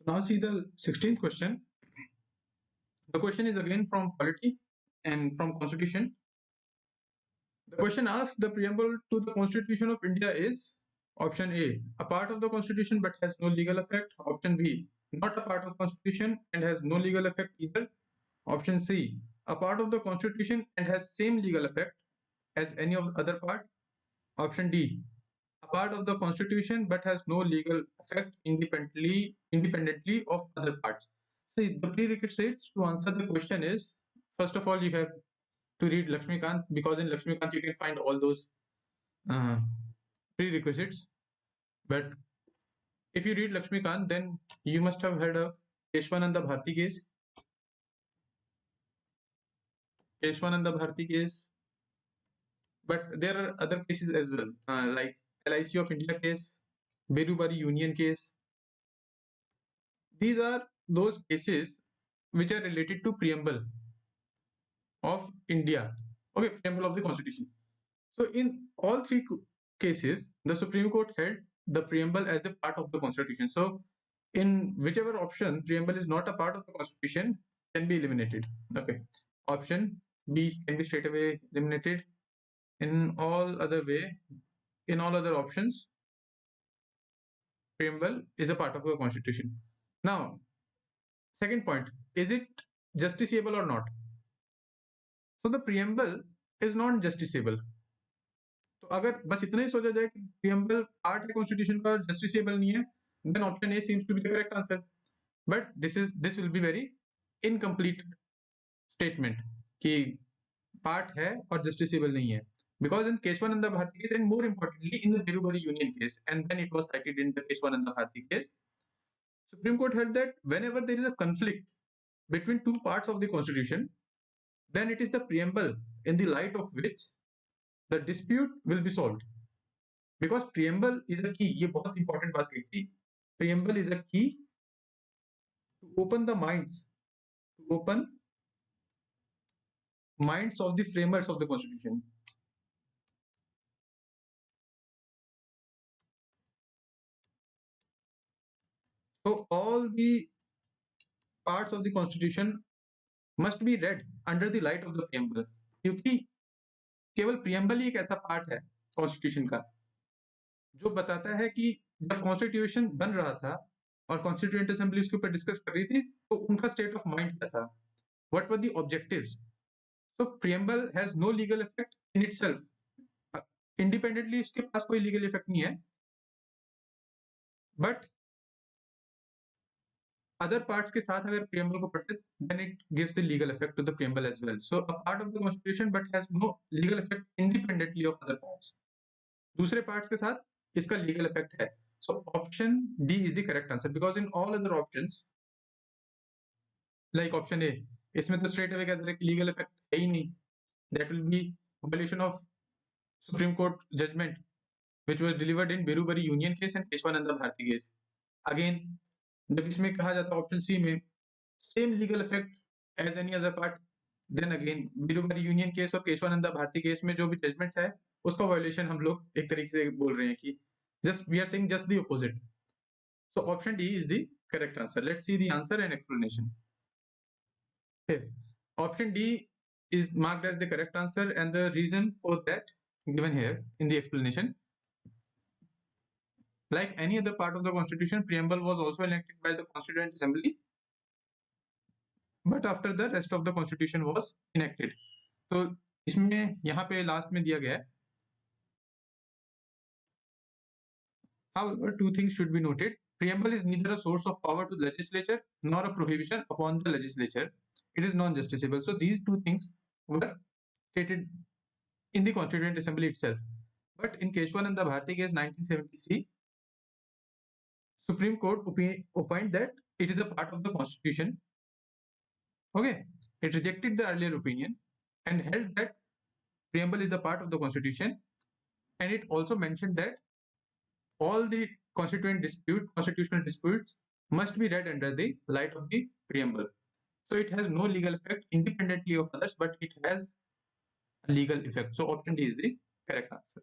So now see the 16th question. The question is again from polity and from constitution. The question asks, the preamble to the Constitution of India is option A, a part of the Constitution but has no legal effect. Option B, not a part of Constitution and has no legal effect either. Option C, a part of the Constitution and has same legal effect as any of the other part. Option D, a part of the Constitution but has no legal effect independently of other parts. See, the prerequisites to answer the question is, first of all, you have to read Lakshmikant, because in Lakshmikant you can find all those uh, prerequisites. But if you read Lakshmikant, then you must have heard of Keshwananda Bharti case. Keshwananda Bharti case. But there are other cases as well, like LIC of India case, Berubari Union case. These are those cases which are related to preamble of India. Okay, preamble of the Constitution. So in all three cases, the Supreme Court held the preamble as a part of the Constitution. So in whichever option preamble is not a part of the Constitution, can be eliminated. Okay. Option B can be straight away eliminated. In all other options, preamble is a part of the Constitution. Now, second point, is it justiciable or not? So the preamble is not justiciable. तो अगर बस इतना ही सोचा जाए कि preamble part है Constitution का, justiciable नहीं है, then option A seems to be the correct answer. But this will be very incomplete statement कि part है और justiciable नहीं है. Because in Keshwananda Bharti case, and more importantly in the Berubari Union case, and then it was cited in the Keshwananda Bharti case, Supreme Court held that whenever there is a conflict between two parts of the Constitution, then it is the preamble in the light of which the dispute will be solved. Because preamble is a key. ये बहुत important बात कही थी. Preamble is a key to open the minds of the framers of the Constitution. So all the parts of the Constitution must be read under the light of the preamble, क्योंकि केवल preamble ही एक ऐसा part है Constitution का जो बताता है कि जब Constitution बन रहा था और Constituent Assembly उसके ऊपर डिस्कस कर रही थी, तो उनका स्टेट ऑफ माइंड क्या था, what were the objectives. So preamble has no legal effect in itself. Independently इसके पास कोई legal effect नहीं है, but other parts के साथ अगर preamble को पढ़ते, then it gives the legal effect to the preamble as well. So a part of the Constitution but has no legal effect independently of other parts. दूसरे parts के साथ इसका legal effect है. So option D is the correct answer, because in all other options, like option A, इसमें तो straight away कहते हैं कि legal effect है ही नहीं. That will be violation of Supreme Court judgment which was delivered in Berubari Union case and Keshwananda Bharti case. Again, जब इसमें कहा जाता है ऑप्शन सी में same legal effect as any other part, then again Berubari union case और Kesavananda Bharti case में जो भी जजमेंट्स है उसका वायोलेशन हम लोग एक तरीके से बोल रहे हैं कि just we are saying just the opposite. So option D is the correct answer. Let's see the answer and explanation. Option D is marked as the correct answer, and the reason for that given here in the explanation. Like any other part of the Constitution, preamble was also enacted by the Constituent Assembly, but after the rest of the Constitution was enacted. तो इसमें यहाँ पे last में दिया गया है. However, two things should be noted. Preamble is neither a source of power to the legislature nor a prohibition upon the legislature. It is non-justiciable. So these two things were stated in the Constituent Assembly itself. But in Keshwananda Bharti case 1973, Supreme Court opined that it is a part of the Constitution. Okay, it rejected the earlier opinion and held that preamble is the part of the Constitution, and it also mentioned that all the constitutional disputes must be read under the light of the preamble. So it has no legal effect independently of others, but it has a legal effect. So option D is the correct answer.